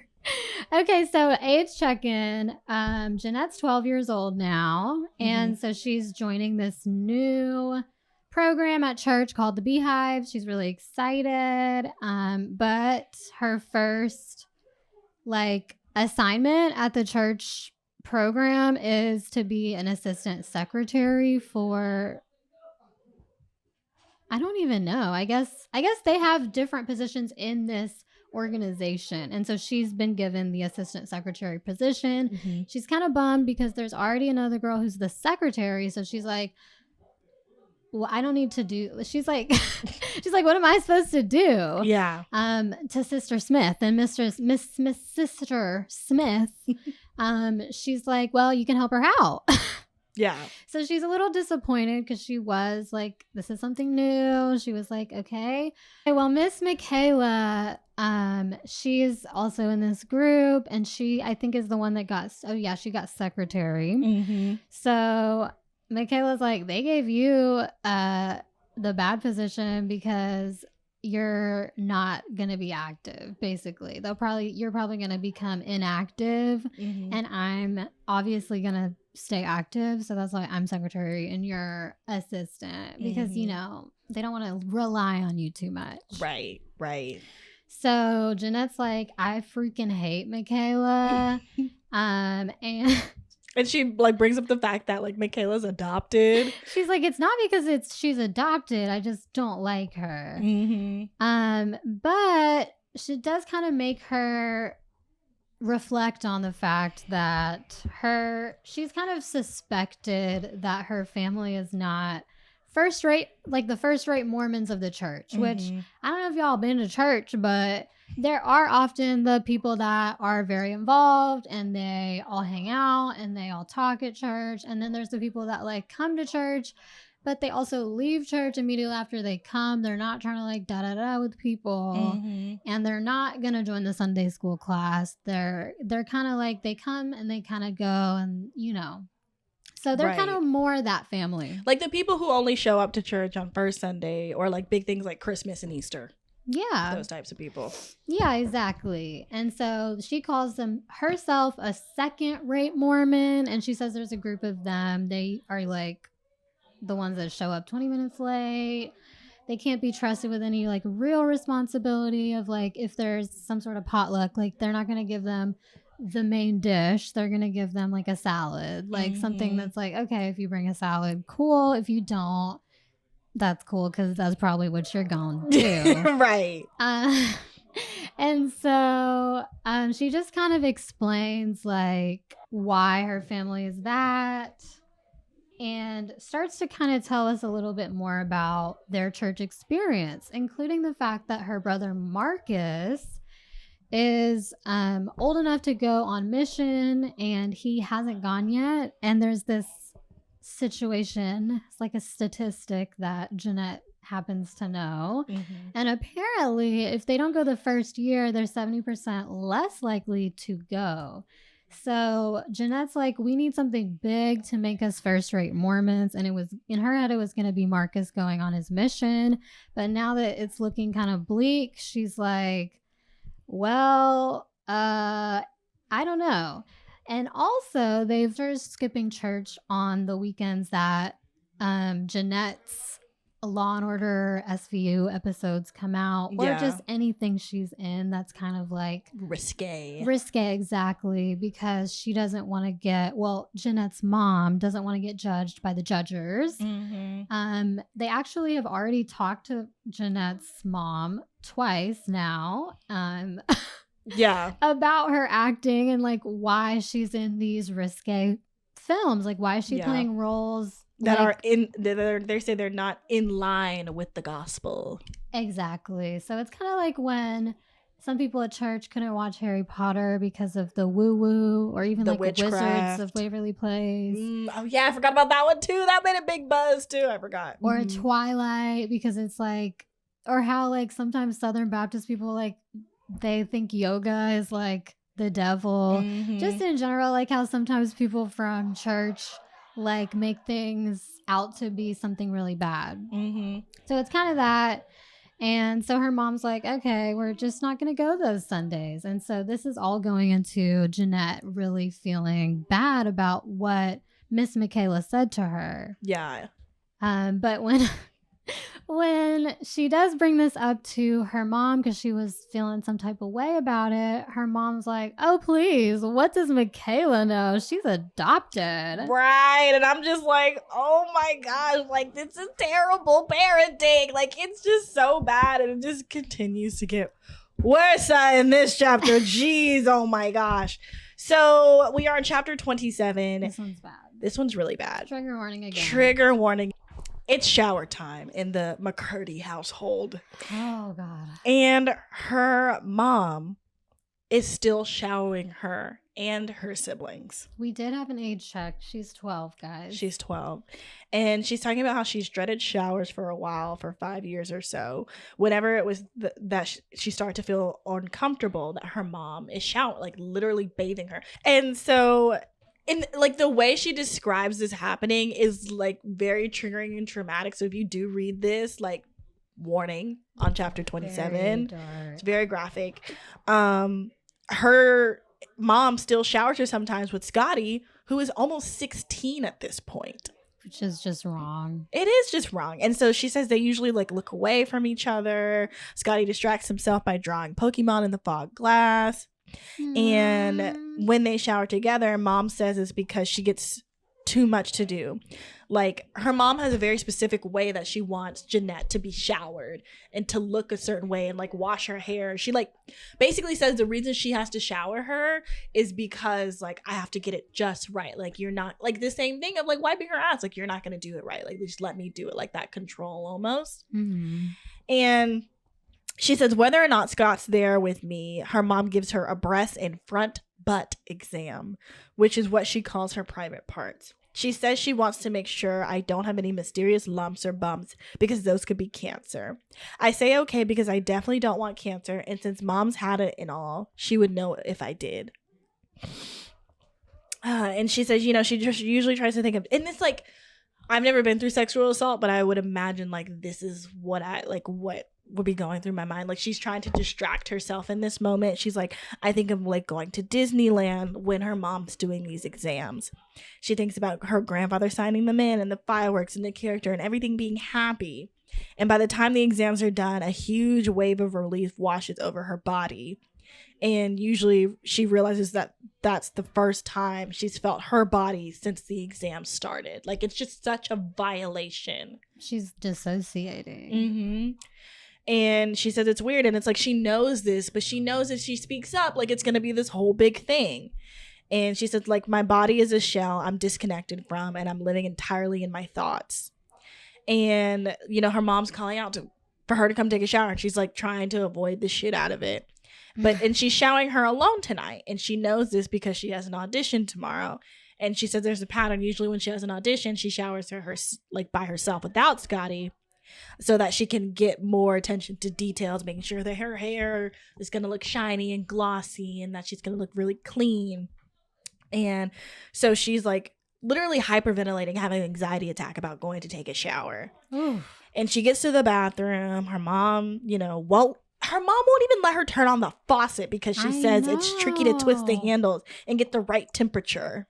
Okay, so age check-in. Jeanette's 12 years old now, and so she's joining this new program at church called the Beehive. She's really excited. But her first like assignment at the church program is to be an assistant secretary for, I don't even know. I guess they have different positions in this organization. And so she's been given the assistant secretary position. Mm-hmm. She's kind of bummed because there's already another girl who's the secretary. So she's like, well, I don't need to do. She's like, what am I supposed to do? Yeah. To Sister Smith and Miss Sister Smith. She's like, well, you can help her out. Yeah. So she's a little disappointed because she was like, this is something new. She was like, okay. Well, Miss Michaela, she's also in this group, and she, I think, is the one that got, she got secretary. Mm-hmm. So Michaela's like, they gave you the bad position because you're not gonna be active. Basically, you're probably gonna become inactive, Mm-hmm. and I'm obviously gonna stay active. So that's why I'm secretary and you're assistant, because you know they don't want to rely on you too much. Right. So Jeanette's like, I freaking hate Michaela, and. And she like brings up the fact that like Michaela's adopted. She's like, it's not because she's adopted. I just don't like her. Mm-hmm. But she does kind of make her reflect on the fact that she's kind of suspected that her family is not first rate, like the first rate Mormons of the church, which I don't know if y'all been to church, but there are often the people that are very involved and they all hang out and they all talk at church. And then there's the people that like come to church, but they also leave church immediately after they come. They're not trying to like da-da-da with people. And they're not going to join the Sunday school class. They're kind of like, they come and they kind of go, and you know. So they're kind of more that family. Like the people who only show up to church on first Sunday, or like big things like Christmas and Easter. Yeah. Those types of people. Yeah, exactly. And so she calls them herself a second-rate Mormon, and she says there's a group of them. They are like the ones that show up 20 minutes late. They can't be trusted with any like real responsibility of like if there's some sort of potluck, like they're not going to give them the main dish. They're going to give them like a salad, like something that's like, okay, if you bring a salad, cool. If you don't, that's cool, because that's probably what you're going to do. Right. And so she just kind of explains like why her family is that, and starts to kind of tell us a little bit more about their church experience, including the fact that her brother Marcus is old enough to go on mission and he hasn't gone yet. And there's this situation, it's like a statistic that Jeanette happens to know. And apparently if they don't go the first year, they're 70% less likely to go. So Jeanette's like, we need something big to make us first-rate Mormons. And it was in her head, it was going to be Marcus going on his mission. But now that it's looking kind of bleak, she's like, well, I don't know. And also, they've started skipping church on the weekends that Jeanette's Law and Order SVU episodes come out, or just anything she's in that's kind of like risque, exactly, because she doesn't want to get, well, Jeanette's mom doesn't want to get judged by the judgers. They actually have already talked to Jeanette's mom twice now. About her acting and like why she's in these risque films, like why is she playing roles that are they say they're not in line with the gospel. Exactly. So it's kind of like when some people at church couldn't watch Harry Potter because of the woo-woo, or even the like Wizards of Waverly Place. Oh yeah, I forgot about that one too. That made a big buzz too. I forgot. Or Twilight, because it's like, or how like sometimes Southern Baptist people like, they think yoga is like the devil. Just in general, like how sometimes people from church like make things out to be something really bad. So it's kind of that. And so her mom's like, okay, we're just not going to go those Sundays. And so this is all going into Jeanette really feeling bad about what Miss Michaela said to her. Yeah. But when When she does bring this up to her mom because she was feeling some type of way about it, her mom's like, oh, please, what does Michaela know? She's adopted. Right. And I'm just like, oh my gosh, like, this is terrible parenting. Like, it's just so bad. And it just continues to get worse in this chapter. Jeez, oh my gosh. So we are in chapter 27. This one's bad. This one's really bad. Trigger warning again. Trigger warning. It's shower time in the McCurdy household. Oh, God. And her mom is still showering her and her siblings. We did have an age check. She's 12, guys. She's 12. And she's talking about how she's dreaded showers for a while, for 5 years or so. Whenever it was that she started to feel uncomfortable that her mom is showering, like literally bathing her. And so... And like the way she describes this happening is like very triggering and traumatic. So if you do read this, like warning on chapter 27, it's very graphic. Her mom still showers her sometimes with Scotty, who is almost 16 at this point. Which is just wrong. It is just wrong. And so she says they usually like look away from each other. Scotty distracts himself by drawing Pokemon in the fog glass. And when they shower together, mom says it's because she gets too much to do. Like her mom has a very specific way that she wants Jeanette to be showered and to look a certain way and like wash her hair. She like basically says the reason she has to shower her is because like I have to get it just right. Like you're not like the same thing of like wiping her ass. Like you're not going to do it right. Like just let me do it, like that control almost. And she says whether or not Scott's there with me, her mom gives her a breast and front butt exam, which is what she calls her private parts. She says she wants to make sure I don't have any mysterious lumps or bumps because those could be cancer. I say okay because I definitely don't want cancer, and since mom's had it and all, she would know if I did. And she says, you know, she just usually tries to think of, and it's like, I've never been through sexual assault, but I would imagine like this is what what would be going through my mind. Like she's trying to distract herself in this moment. She's like, I think of like going to Disneyland when her mom's doing these exams. She thinks about her grandfather signing them in and the fireworks and the character and everything being happy. And by the time the exams are done, a huge wave of relief washes over her body. And usually she realizes that that's the first time she's felt her body since the exam started. Like it's just such a violation. She's dissociating. Mm-hmm. And she says it's weird. And it's like she knows this, but she knows if she speaks up, like it's going to be this whole big thing. And she says, like, my body is a shell I'm disconnected from, and I'm living entirely in my thoughts. And, you know, her mom's calling out for her to come take a shower. And she's like trying to avoid the shit out of it. And she's showering her alone tonight. And she knows this because she has an audition tomorrow. And she says there's a pattern. Usually when she has an audition, she showers her like by herself without Scotty, so that she can get more attention to details, making sure that her hair is going to look shiny and glossy and that she's going to look really clean. And so she's like literally hyperventilating, having an anxiety attack about going to take a shower. Ooh. And she gets to the bathroom. Her mom, you know, her mom won't even let her turn on the faucet because she says it's tricky to twist the handles and get the right temperature.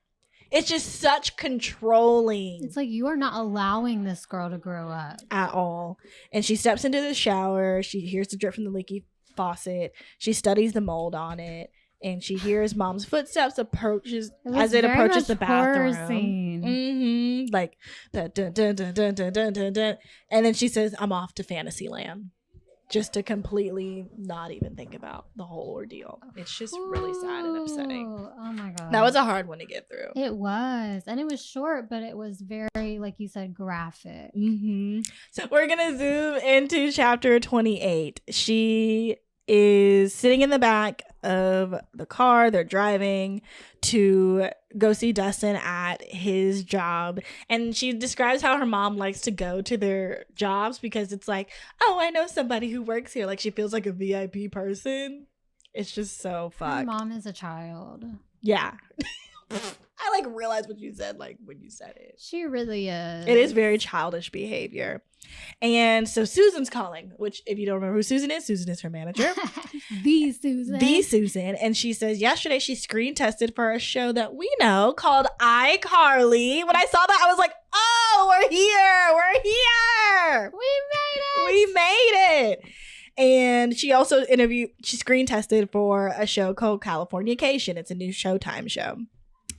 It's just such controlling. It's like you are not allowing this girl to grow up. At all. And she steps into the shower. She hears the drip from the leaky faucet. She studies the mold on it. And she hears mom's footsteps approaches the bathroom. Mm-hmm. Like, dun, dun, dun, dun, dun, dun, dun, dun, dun. And then she says, I'm off to Fantasyland. Just to completely not even think about the whole ordeal. It's just really sad and upsetting. Oh my God. That was a hard one to get through. It was. And it was short, but it was very, like you said, graphic. Mm-hmm. So we're going to zoom into chapter 28. She is sitting in the back of the car. They're driving to go see Dustin at his job. And she describes how her mom likes to go to their jobs because it's like, oh, I know somebody who works here. Like she feels like a VIP person. It's just so fucked. Her mom is a child. Yeah. I like realized what you said like when you said it. She really is. It is very childish behavior. And so Susan's calling, which if you don't remember who Susan is her manager. The Susan. And she says yesterday she screen tested for a show that we know called iCarly. When I saw that, I was like, oh we're here. We're here. We made it. And she also she screen tested for a show called Californication. It's a new Showtime show.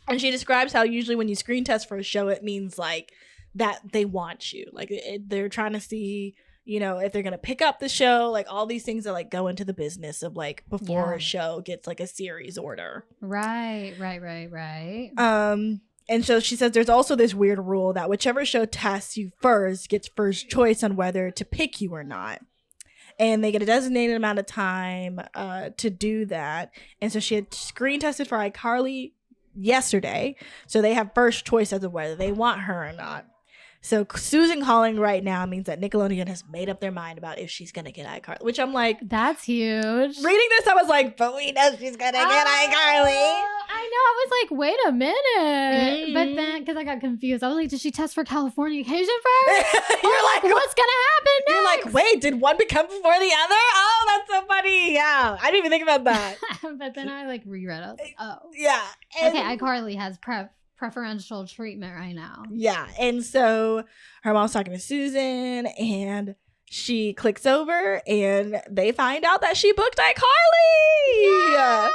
And she describes how usually when you screen test for a show, it means like that they want you. Like they're trying to see, you know, if they're going to pick up the show, like all these things that like go into the business of like before a show gets like a series order. Right. And so she says there's also this weird rule that whichever show tests you first gets first choice on whether to pick you or not. And they get a designated amount of time to do that. And so she had screen tested for iCarly yesterday. So they have first choice as to whether they want her or not. So Susan calling right now means that Nickelodeon has made up their mind about if she's going to get iCarly, which I'm like, that's huge. Reading this, I was like, but we know she's going to get iCarly. I know. I was like, wait a minute. But then, because I got confused, I was like, did she test for Californication first? You're like, what's going to happen next? You're like, wait, did one become before the other? Oh, that's so funny. Yeah. I didn't even think about that. But then I like reread it. I was like, oh. Yeah. Okay, iCarly has preferential treatment right now. Yeah. And so her mom's talking to Susan and she clicks over and they find out that she booked iCarly. Yeah!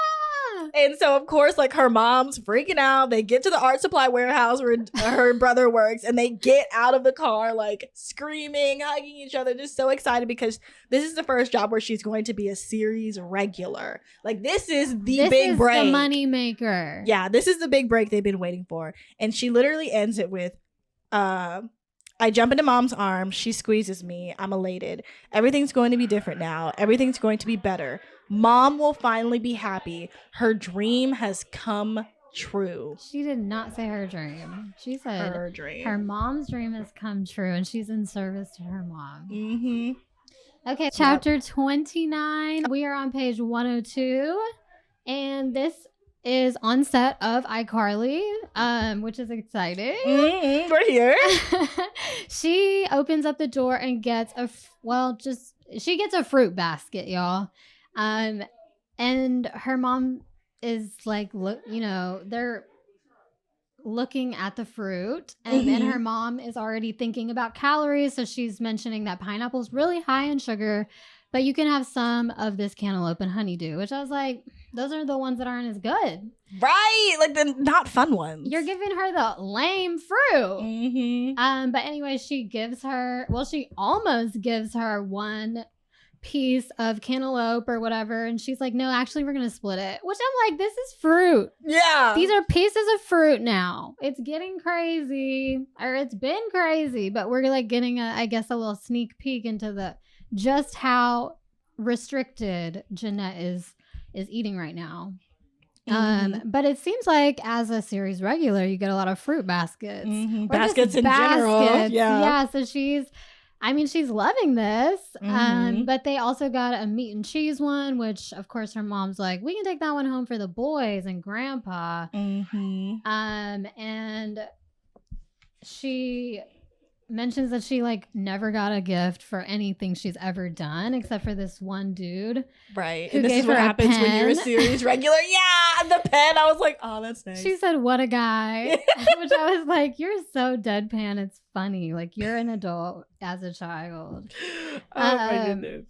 And so of course like her mom's freaking out. They get to the art supply warehouse where her brother works and they get out of the car like screaming, hugging each other, just so excited because this is the first job where she's going to be a series regular. Like this is the big break. This is the money maker. Yeah, this is the big break they've been waiting for. And she literally ends it with, I jump into mom's arms. She squeezes me. I'm elated. Everything's going to be different now. Everything's going to be better. Mom will finally be happy. Her dream has come true. She did not say her dream. She said her dream. Her mom's dream has come true and she's in service to her mom. Mm-hmm. Okay, chapter 29. We are on page 102. And this is on set of iCarly, which is exciting. Mm-hmm. We're here. She opens up the door and gets she gets a fruit basket, y'all. And her mom is like, look, you know, they're looking at the fruit and then her mom is already thinking about calories. So she's mentioning that pineapple's really high in sugar, but you can have some of this cantaloupe and honeydew, which I was like, those are the ones that aren't as good. Right. Like the not fun ones. You're giving her the lame fruit. But anyway, she almost gives her one piece of cantaloupe or whatever, and she's like, no, actually we're gonna split it, which I'm like, this is fruit. Yeah, these are pieces of fruit now. It's getting crazy, or it's been crazy, but we're like getting a little sneak peek into just how restricted Jeanette is eating right now. But it seems like as a series regular you get a lot of fruit baskets, baskets in general. Yeah, so she's loving this. But they also got a meat and cheese one, which of course her mom's like, we can take that one home for the boys and grandpa. And she mentions that she like never got a gift for anything she's ever done except for this one dude. Right. And this is what happens when you're a series regular. Yeah, the pen. I was like, oh, that's nice. She said, what a guy. Which I was like, you're so deadpan. It's funny. Like you're an adult as a child. Oh my goodness.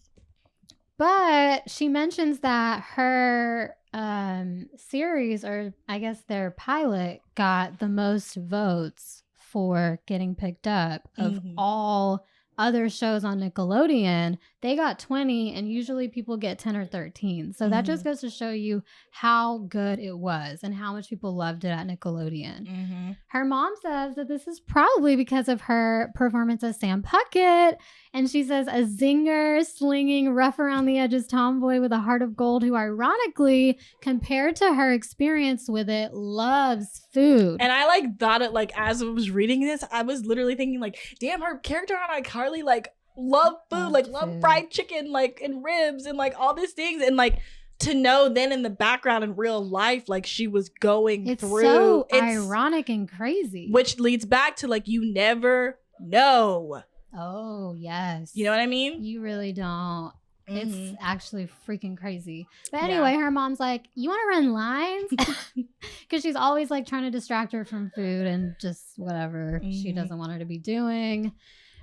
But she mentions that her series, or I guess their pilot, got the most votes for getting picked up of all other shows on Nickelodeon. They got 20 and usually people get 10 or 13. So that just goes to show you how good it was and how much people loved it at Nickelodeon. Her mom says that this is probably because of her performance as Sam Puckett. And she says a zinger, slinging, rough around the edges tomboy with a heart of gold who ironically, compared to her experience with it, loves food. And I like thought it like as I was reading this, I was literally thinking like, damn, her character on iCarly like love food, like love fried chicken, like and ribs and like all these things. And like to know then in the background in real life, like she was going through. It's ironic and crazy. Which leads back to like, you never know. Oh, yes. You know what I mean? You really don't. It's actually freaking crazy. But anyway, her mom's like, you want to run lines? Because because she's always like trying to distract her from food and just whatever she doesn't want her to be doing.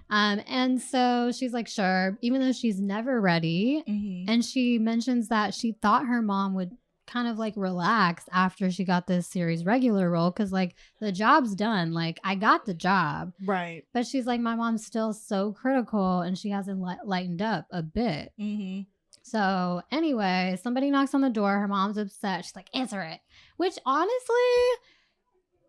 And so she's like, sure, even though she's never ready. And she mentions that she thought her mom would kind of like relax after she got this series regular role because like the job's done. Like I got the job. Right. But she's like, my mom's still so critical and she hasn't lightened up a bit. So anyway, somebody knocks on the door. Her mom's upset. She's like, answer it. Which honestly,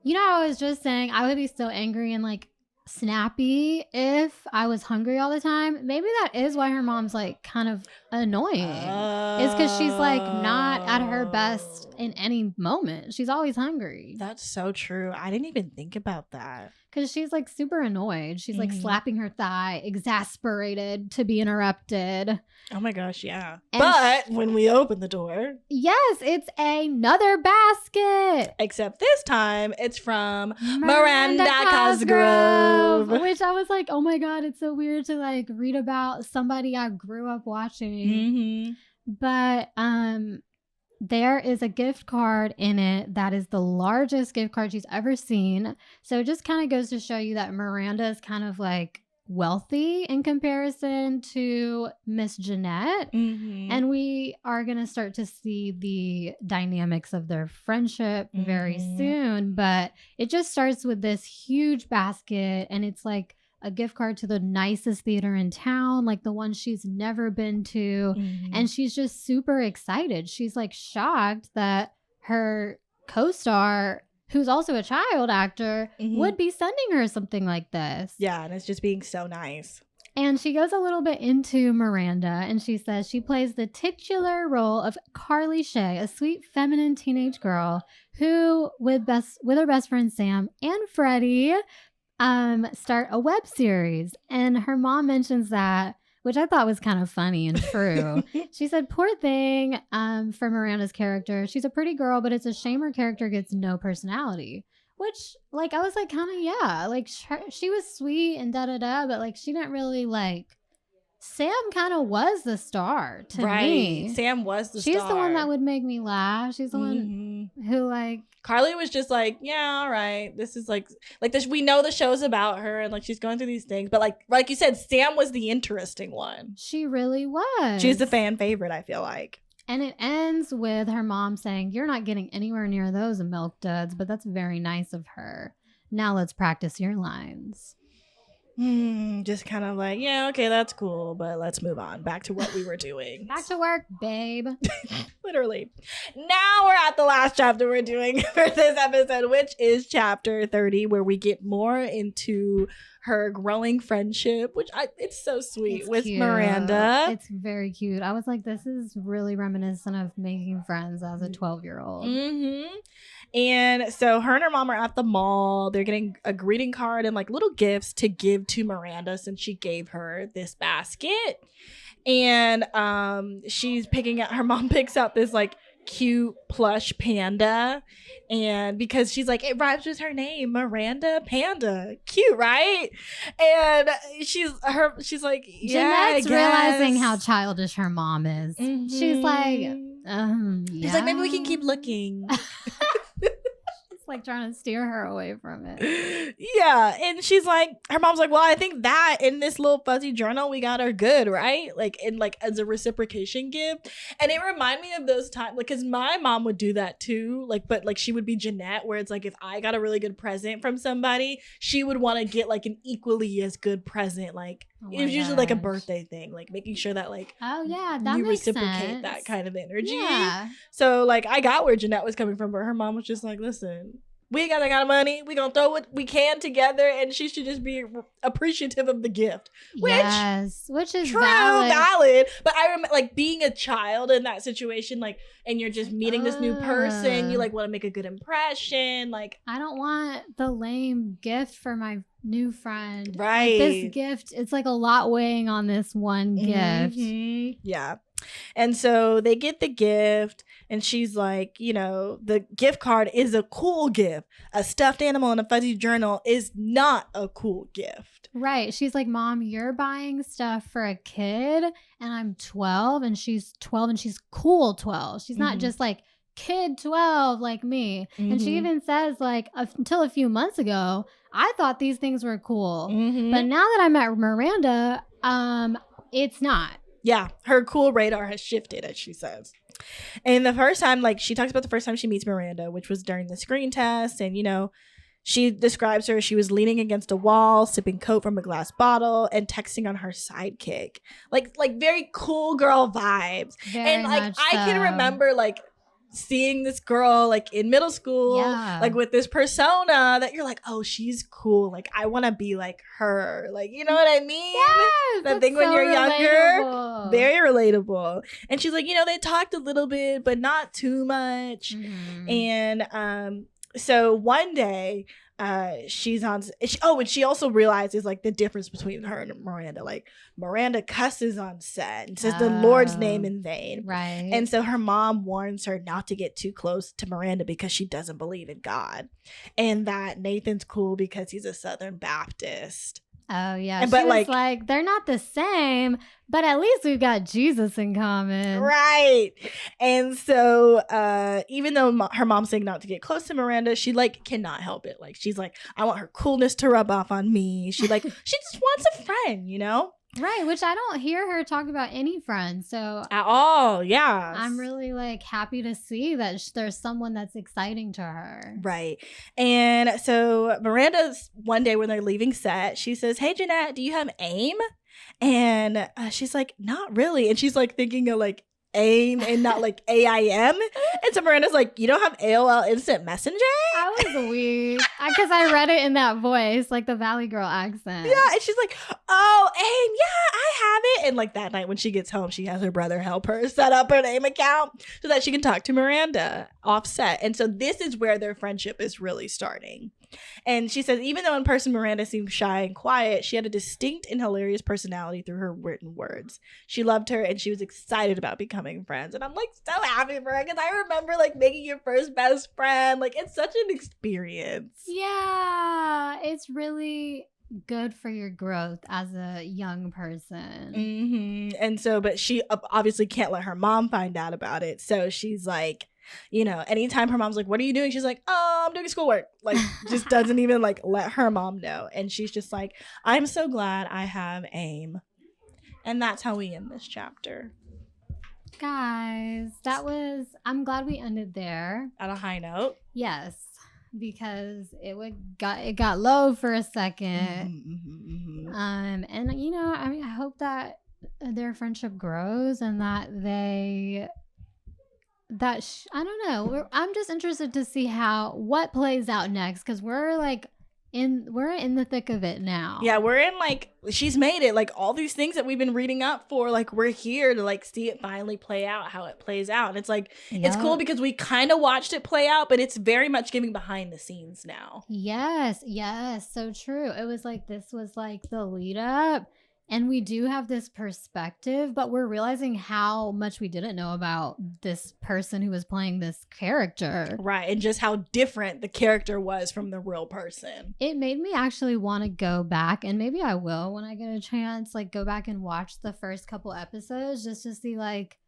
you know, I was just saying I would be so angry and like snappy if I was hungry all the time. Maybe that is why her mom's like kind of annoying. Is because she's like not at her best in any moment. She's always hungry. That's so true. I didn't even think about that. Because she's like super annoyed. She's like slapping her thigh, exasperated to be interrupted. Oh my gosh, yeah. And but when we open the door, yes, it's another basket. Except this time it's from Miranda Cosgrove. Which I was like, oh my God, it's so weird to like read about somebody I grew up watching. But there is a gift card in it that is the largest gift card she's ever seen. So it just kind of goes to show you that Miranda is kind of like wealthy in comparison to Miss Jeanette. And we are going to start to see the dynamics of their friendship very soon. But it just starts with this huge basket and it's like a gift card to the nicest theater in town, like the one she's never been to. And she's just super excited. She's like shocked that her co-star, who's also a child actor, would be sending her something like this. Yeah, and it's just being so nice. And she goes a little bit into Miranda and she says she plays the titular role of Carly Shay, a sweet feminine teenage girl who, with her best friend Sam and Freddie, start a web series. And her mom mentions that, which I thought was kind of funny and true. She said, poor thing for Miranda's character. She's a pretty girl, but it's a shame her character gets no personality. Which, like, I was like, kind of, yeah. Like, she was sweet and da-da-da, but, like, she didn't really, like... Sam kind of was the star to me. Sam was the star. She's the one that would make me laugh. She's the one who, like... Carly was just like, yeah, all right. This is like this. We know the show's about her and like she's going through these things. But like you said, Sam was the interesting one. She really was. She's the fan favorite, I feel like. And it ends with her mom saying, you're not getting anywhere near those milk duds, but that's very nice of her. Now let's practice your lines. Just kind of like, yeah, okay, that's cool, but let's move on back to what we were doing. Back to work, babe. Literally. Now we're at the last chapter we're doing for this episode, which is chapter 30, where we get more into her growing friendship, which it's so sweet. It's with cute. Miranda. It's very cute. I was like, this is really reminiscent of making friends as a 12-year-old. And so her and her mom are at the mall. They're getting a greeting card and like little gifts to give to Miranda since she gave her this basket. And she's picking out, her mom picks out this like cute plush panda, and because she's like, it rhymes with her name, Miranda Panda, cute, right? And she's like, yeah, Jeanette's realizing how childish her mom is. She's like, yeah. She's like, maybe we can keep looking. Like trying to steer her away from it. Yeah. And she's like, her mom's like, well, I think that in this little fuzzy journal we got her good, right? Like in like as a reciprocation gift. And it reminded me of those times, like, because my mom would do that too. Like, but like she would be Jeanette, where it's like if I got a really good present from somebody, she would want to get like an equally as good present. Like it was usually like a birthday thing, like making sure that like, oh yeah, that you makes reciprocate sense. that kind of energy. Yeah. So like I got where Jeanette was coming from, but her mom was just like, listen, we got that kind of money. We gonna throw what we can together, and she should just be appreciative of the gift. Which is true, valid. But I remember like being a child in that situation, like, and you're just meeting this new person. You like want to make a good impression. Like, I don't want the lame gift for my new friend. Right. Like, this gift, it's like a lot weighing on this one gift. Yeah. And so they get the gift, and she's like, you know, the gift card is a cool gift. A stuffed animal and a fuzzy journal is not a cool gift. Right. She's like, Mom, you're buying stuff for a kid, and I'm 12, and she's 12, and she's cool 12. She's not just like kid 12 like me. And she even says, like, until a few months ago, I thought these things were cool. But now that I met Miranda, it's not. Yeah, her cool radar has shifted, as she says. And the first time, like, she talks about the first time she meets Miranda, which was during the screen test. And, you know, she describes her, she was leaning against a wall, sipping Coke from a glass bottle, and texting on her sidekick. Like very cool girl vibes. Very and, like, much I can so. remember, like, seeing this girl, like, in middle school, like, with this persona that you're like, oh, she's cool. Like, I want to be like her. Like, you know what I mean? Yes, That thing when you're younger. Very relatable. And she's like, you know, they talked a little bit, but not too much. And so one day, she's on. And she also realizes, like, the difference between her and Miranda. Like, Miranda cusses on set and says the Lord's name in vain. Right. And so her mom warns her not to get too close to Miranda because she doesn't believe in God, and that Nathan's cool because he's a Southern Baptist. Oh, yeah. And, she but, was like, they're not the same, but at least we've got Jesus in common. Right. And so even though her mom's saying not to get close to Miranda, she, like, cannot help it. Like, she's like, I want her coolness to rub off on me. She just wants a friend, you know? Right, which I don't hear her talk about any friends. So At all, yeah. I'm really, like, happy to see that there's someone that's exciting to her. Right. And so Miranda's one day when they're leaving set, she says, hey, Jeanette, do you have AIM? And she's like, not really. And she's, like, thinking of, like, AIM and not, like, AIM. And so Miranda's like, you don't have AOL Instant Messenger? I was weak because I read it in that voice, like the Valley Girl accent. Yeah, and she's like, oh, AIM, yeah, I have it. And, like, that night when she gets home, she has her brother help her set up an AIM account so that she can talk to Miranda offset. And so this is where their friendship is really starting. And she says, even though in person Miranda seemed shy and quiet, she had a distinct and hilarious personality through her written words. She loved her and she was excited about becoming friends. And I'm, like, so happy for her because I remember, like, making your first best friend. Like, it's such an experience. Yeah, it's really good for your growth as a young person. And so, but she obviously can't let her mom find out about it. So she's like, you know, anytime her mom's like, what are you doing? She's like, oh, I'm doing schoolwork. Like, just doesn't even, like, let her mom know. And she's just like, I'm so glad I have AIM. And that's how we end this chapter. Guys, I'm glad we ended there. At a high note. Yes, because it got low for a second. And, you know, I mean, I hope that their friendship grows and that I don't know. I'm just interested to see what plays out next because we're in the thick of it now. Yeah, we're in, like, she's made it. Like, all these things that we've been reading up for, like, we're here to, like, see it finally play out, how it plays out. And it's like, It's cool because we kind of watched it play out, but it's very much giving behind the scenes now. Yes, so true. It was like, this was like the lead up. And we do have this perspective, but we're realizing how much we didn't know about this person who was playing this character. Right. And just how different the character was from the real person. It made me actually want to go back, and maybe I will when I get a chance, like, go back and watch the first couple episodes just to see, like,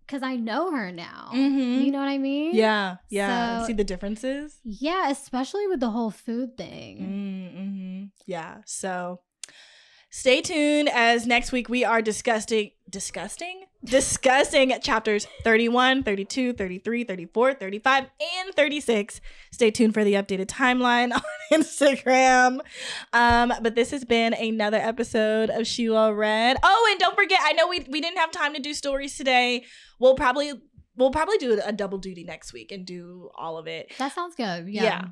because I know her now. You know what I mean? Yeah. So, see the differences? Yeah, especially with the whole food thing. Yeah. So stay tuned as next week we are discussing chapters 31, 32, 33, 34, 35, and 36. Stay tuned for the updated timeline on Instagram. But this has been another episode of She Well Read. Oh, and don't forget, I know we didn't have time to do stories today. We'll probably do a double duty next week and do all of it. That sounds good. Yeah.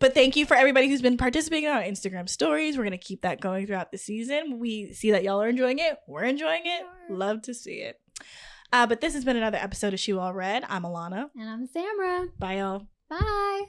But thank you for everybody who's been participating on our Instagram stories. We're going to keep that going throughout the season. We see that y'all are enjoying it. We're enjoying it. Love to see it. But this has been another episode of She Well Read. I'm Alana. And I'm Samra. Bye, y'all. Bye.